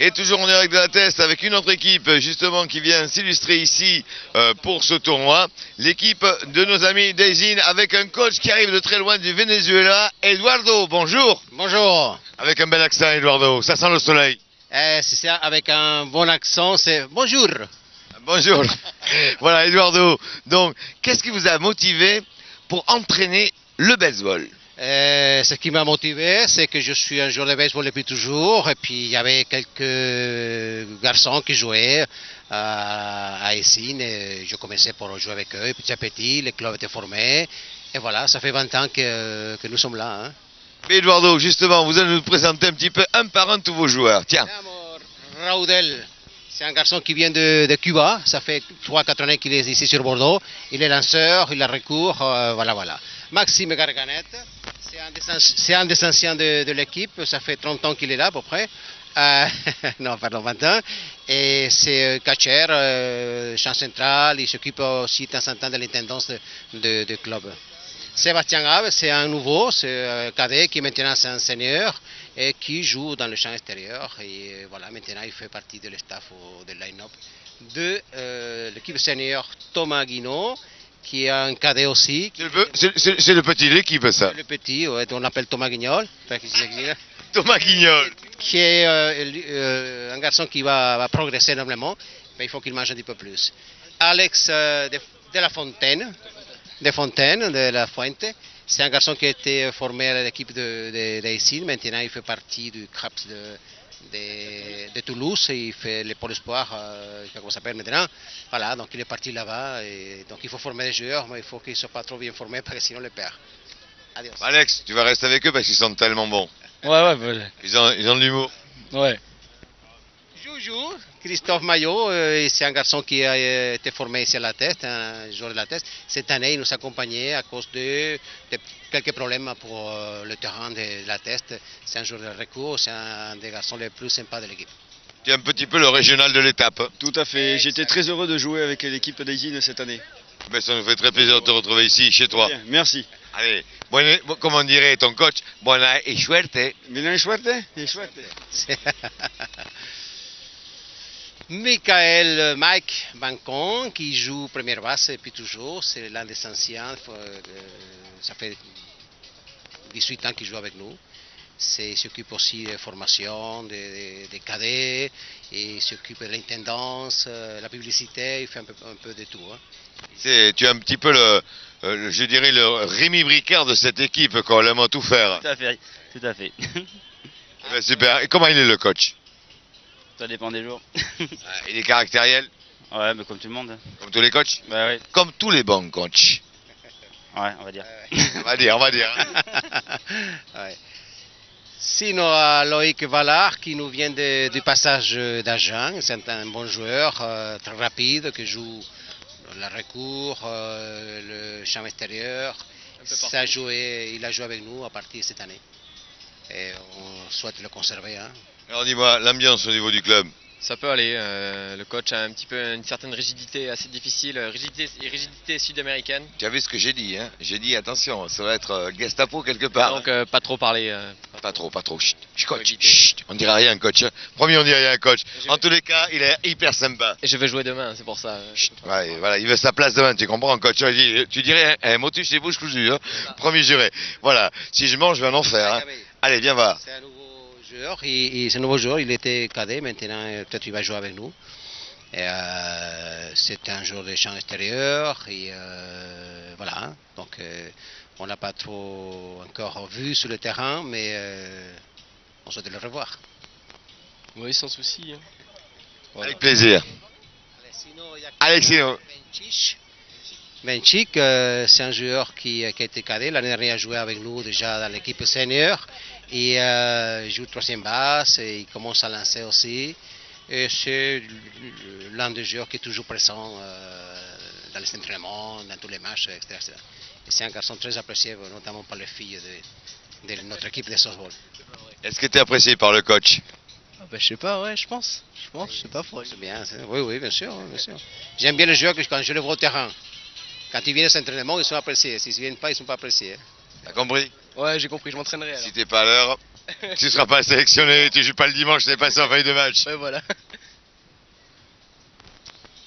Et toujours en direct de la test avec une autre équipe justement qui vient s'illustrer ici pour ce tournoi. L'équipe de nos amis d'Aisin avec un coach qui arrive de très loin du Venezuela, Eduardo. Bonjour. Bonjour. Avec un bel accent, Eduardo. Ça sent le soleil. C'est ça, avec un bon accent, c'est bonjour. Bonjour. Voilà, Eduardo. Donc, qu'est-ce qui vous a motivé pour entraîner le baseball? Ce qui m'a motivé, c'est que je suis un joueur de baseball depuis toujours. Et puis, il y avait quelques garçons qui jouaient à Eysines. Et je commençais pour jouer avec eux. Petit à petit, le club était formé. Et voilà, ça fait 20 ans que nous sommes là. Hein. Mais Eduardo, justement, vous allez nous présenter un petit peu un par un tous vos joueurs. Tiens. Raudel, c'est un garçon qui vient de Cuba. Ça fait 3-4 années qu'il est ici sur Bordeaux. Il est lanceur, il a recours. Voilà. Maxime Garganet, c'est un des anciens de l'équipe. Ça fait 30 ans qu'il est là à peu près. Non, pardon, 20 ans. Et c'est catcher, champ central. Il s'occupe aussi de temps en temps de l'intendance de club. Sébastien Ave, c'est un nouveau, c'est un cadet qui maintenant c'est un senior et qui joue dans le champ extérieur. Et voilà, maintenant il fait partie de l'staff de line-up de l'équipe senior Thomas Guinaud, qui est un cadet aussi. C'est le petit de l'équipe, ça. Le petit, ouais, on l'appelle Thomas Guignol. Thomas Guignol. Qui est un garçon qui va progresser énormément, mais il faut qu'il mange un petit peu plus. Alex de la Fontaine. De la Fuente. C'est un garçon qui a été formé à l'équipe d'Eysines. Maintenant, il fait partie du CRAPS de Toulouse. Il fait le pôle espoir, comment ça s'appelle maintenant. Voilà, donc il est parti là-bas. Donc il faut former des joueurs, mais il faut qu'ils ne soient pas trop bien formés parce que sinon on les perd. Adios. Alex, tu vas rester avec eux parce qu'ils sont tellement bons. Ouais. Ils ont de l'humour. Ouais. Joujou, Christophe Maillot, c'est un garçon qui a été formé ici à la Teste, un joueur de la Teste. Cette année, il nous accompagnait à cause de quelques problèmes pour le terrain de la Teste. C'est un joueur de recours, c'est un des garçons les plus sympas de l'équipe. Tu es un petit peu le régional de l'étape. Tout à fait. J'étais très heureux de jouer avec l'équipe d'Eysines cette année. Mais ça nous fait très plaisir de te retrouver ici, chez toi. Bien, merci. Allez, comme on dirait ton coach, buena y suerte. Buena y suerte. Mike Bancon, qui joue première base depuis toujours, c'est l'un des anciens, ça fait 18 ans qu'il joue avec nous. Il s'occupe aussi de formation, des cadets, et il s'occupe de l'intendance, la publicité, il fait un peu de tout. Hein. Tu es un petit peu je dirais le Rémi Bricard de cette équipe, quoi, on aime tout faire. Tout à fait. Ben, super, et comment il est le coach? Ça dépend des jours. Il est caractériel? Ouais, mais comme tout le monde. Comme tous les coachs? Bah oui. Comme tous les bons coachs. Ouais, on va dire. On va dire. Ouais. Sinon, Loïc Vallard, qui nous vient du passage d'Agen, c'est un bon joueur, très rapide, qui joue le recours, le champ extérieur. Il a joué avec nous à partir de cette année. Et on souhaite le conserver. Hein. Alors dis-moi, l'ambiance au niveau du club? Ça peut aller, le coach a un petit peu une certaine rigidité assez difficile, rigidité sud-américaine. Tu as vu ce que j'ai dit, hein? J'ai dit attention, ça va être Gestapo quelque part. Donc pas trop parler. Pas trop. Chut, coach, chut, on dirait rien coach. Promis, on dirait rien coach. En tous les cas, il est hyper sympa. Et je vais jouer demain, c'est pour ça. Chut, ouais, voilà, il veut sa place demain, tu comprends coach? Tu dirais un motus et bouche cousue, hein? Promis juré. Voilà, si je mange, je vais en enfer. Hein? Allez, viens voir. C'est un nouveau joueur, c'est un nouveau joueur, il était cadet, maintenant peut-être il va jouer avec nous. C'est un joueur de champ extérieur, et voilà. Hein. Donc on n'a pas trop encore vu sur le terrain, mais on souhaite le revoir. Oui, sans souci. Hein. Voilà. Avec plaisir. Alexino. Benchik, c'est un joueur qui a été cadet. L'année dernière, il a joué avec nous déjà dans l'équipe senior. Et il joue troisième base et il commence à lancer aussi. Et c'est l'un des joueurs qui est toujours présent dans les entraînements, dans tous les matchs, etc. Et c'est un garçon très apprécié, notamment par les filles de notre équipe de softball. Est-ce que tu es apprécié par le coach? Je sais pas, ouais, je pense, je sais pas. C'est bien, oui, bien sûr. J'aime bien les joueurs quand je les vois au terrain. Quand ils viennent à l'entraînement, ils sont appréciés. S'ils ne viennent pas, ils ne sont pas appréciés. T'as compris? Ouais, j'ai compris, je m'entraînerai alors. Si t'es pas à l'heure, Tu ne seras pas sélectionné, tu joues pas le dimanche, tu n'es pas en feuille de match. Ouais, voilà.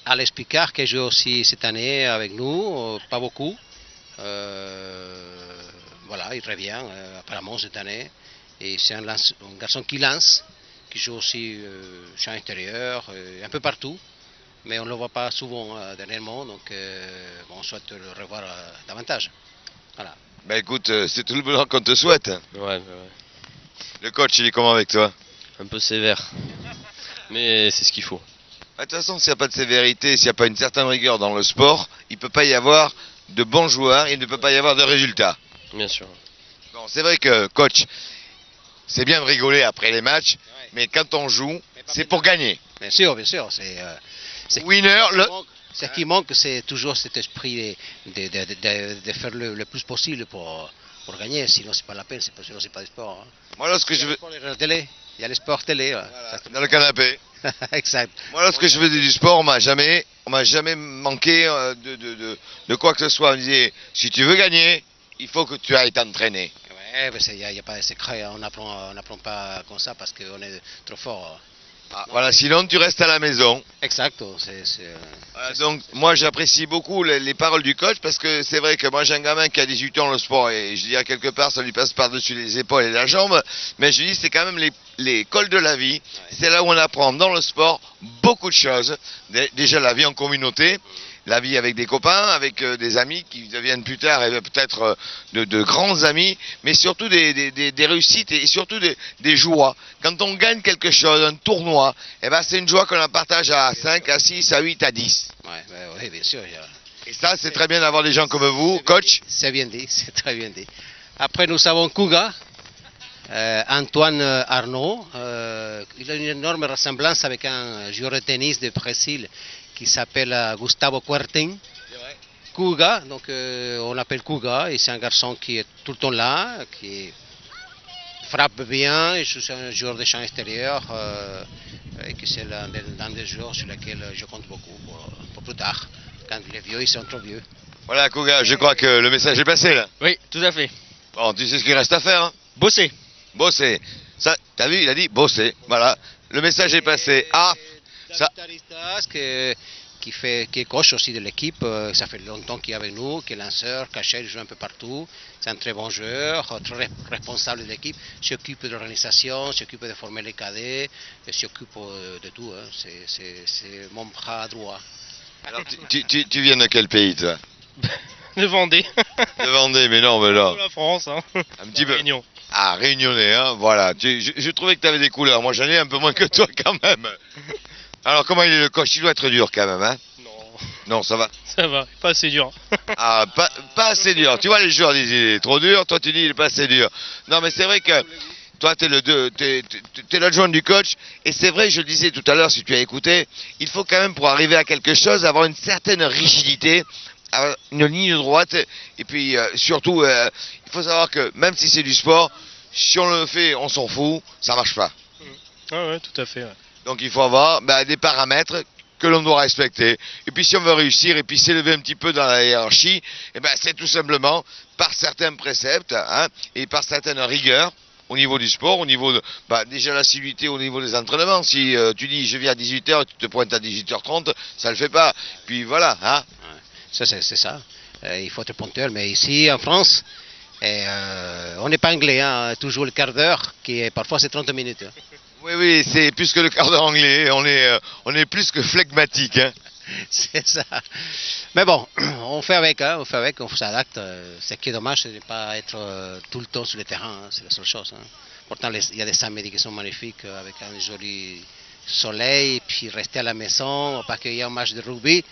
Alex Picard qui a joué aussi cette année avec nous, pas beaucoup. Voilà, il revient apparemment cette année. Et c'est un garçon qui lance, qui joue aussi champ intérieur, un peu partout. Mais on ne le voit pas souvent dernièrement, donc bon, on souhaite le revoir davantage. Voilà. Bah écoute, c'est tout le bonheur qu'on te souhaite. Ouais. Le coach, il est comment avec toi? Un peu sévère. Mais c'est ce qu'il faut. De toute façon, s'il n'y a pas de sévérité, s'il n'y a pas une certaine rigueur dans le sport, il ne peut pas y avoir de bons joueurs, il ne peut pas y avoir de résultats. Bien sûr. Bon, c'est vrai que, coach, c'est bien de rigoler après les matchs, mais quand on joue, c'est pour gagner. Bien sûr, c'est Winner, ce qui manque, c'est toujours cet esprit de faire le plus possible pour gagner. Sinon, c'est pas la peine, sinon, c'est pas du sport. Hein. Moi, lorsque je veux... Il y a les sports télé. Voilà, dans le canapé. Exact. Moi, lorsque je faisais du sport, on m'a jamais manqué de quoi que ce soit. On me disait, si tu veux gagner, il faut que tu ailles t'entraîner. Ouais, il n'y a pas de secret. On n'apprend pas comme ça parce qu'on est trop fort. Ah, voilà, sinon tu restes à la maison. Exact. Voilà, donc moi j'apprécie beaucoup les paroles du coach parce que c'est vrai que moi j'ai un gamin qui a 18 ans le sport et je dirais quelque part ça lui passe par-dessus les épaules et la jambe, mais je dis c'est quand même l'école de la vie, c'est là où on apprend dans le sport beaucoup de choses, déjà la vie en communauté, la vie avec des copains, avec des amis qui deviennent plus tard peut-être de grands amis, mais surtout des réussites et surtout des joies. Quand on gagne quelque chose, un tournoi, eh ben c'est une joie qu'on en partage à 5, à 6, à 8, à 10. Oui, bien sûr. Et ça, c'est très bien d'avoir des gens comme vous, coach. C'est bien dit, c'est très bien dit. Après, nous avons Kuga, Antoine Arnaud. Il a une énorme ressemblance avec un joueur de tennis de Brésil qui s'appelle Gustavo Kuerten. Kuga, donc on l'appelle Kuga, et c'est un garçon qui est tout le temps là, qui frappe bien, et c'est un joueur de champ extérieur, et que c'est l'un des joueurs sur lesquels je compte beaucoup pour plus tard, quand les vieux ils sont trop vieux. Voilà, Kuga, je crois que le message est passé là. Oui, tout à fait. Bon, tu sais ce qu'il reste à faire, hein? Bosser. Bosser. Ça, t'as vu, il a dit bosser. Voilà, le message est passé. Ah, ça. Aristas, qui est coach aussi de l'équipe, ça fait longtemps qu'il est avec nous, qui est lanceur, cachette, il joue un peu partout. C'est un très bon joueur, très responsable de l'équipe, s'occupe de l'organisation, s'occupe de former les cadets, s'occupe de tout. Hein. C'est mon bras droit. Alors, tu viens de quel pays, toi? De Vendée. De Vendée, mais non, mais là. La France, hein. Un petit peu. Réunion. Ah, réunionnais, hein, voilà. Je trouvais que tu avais des couleurs. Moi, j'en ai un peu moins que toi, quand même. Alors, comment il est le coach? Il doit être dur, quand même, hein? Non, Non, ça va. ça va, pas assez dur. Ah, pas assez dur. Tu vois, les joueurs disent il est trop dur. Toi, tu dis il est pas assez dur. Non, mais c'est vrai que toi, t'es l'adjoint du coach. Et c'est vrai, je le disais tout à l'heure, si tu as écouté, il faut quand même, pour arriver à quelque chose, avoir une certaine rigidité, avoir une ligne droite. Et puis, surtout, il faut savoir que même si c'est du sport, si on le fait, on s'en fout, ça marche pas. Ah ouais, tout à fait. Ouais. Donc il faut avoir des paramètres que l'on doit respecter. Et puis si on veut réussir et puis s'élever un petit peu dans la hiérarchie, eh ben, c'est tout simplement par certains préceptes, hein, et par certaines rigueurs au niveau du sport, au niveau de déjà l'assiduité au niveau des entraînements. Si tu dis je viens à 18h et tu te pointes à 18h30, ça le fait pas. Puis voilà. Hein. Ça, c'est ça. Il faut être ponctuel. Mais ici, en France, on n'est pas anglais. Hein, toujours le quart d'heure, qui est parfois c'est 30 minutes. Hein. Oui, c'est plus que le quart d'heure anglais. On est plus que flegmatique. Hein. C'est ça. Mais bon, on fait avec, on s'adapte. Ce qui est dommage, c'est de ne pas être tout le temps sur le terrain. Hein, c'est la seule chose. Hein. Pourtant, il y a des samedis qui sont magnifiques, avec un joli soleil, puis rester à la maison, pas qu'il y ait un match de rugby,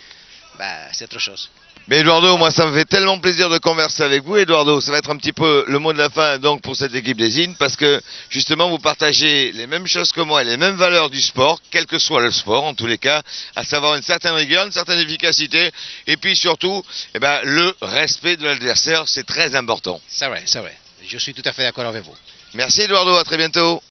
c'est autre chose. Mais Eduardo, moi ça me fait tellement plaisir de converser avec vous, Eduardo. Ça va être un petit peu le mot de la fin donc pour cette équipe des IN, parce que justement vous partagez les mêmes choses que moi, les mêmes valeurs du sport, quel que soit le sport en tous les cas, à savoir une certaine rigueur, une certaine efficacité, et puis surtout le respect de l'adversaire, c'est très important. C'est vrai. Je suis tout à fait d'accord avec vous. Merci Eduardo, à très bientôt.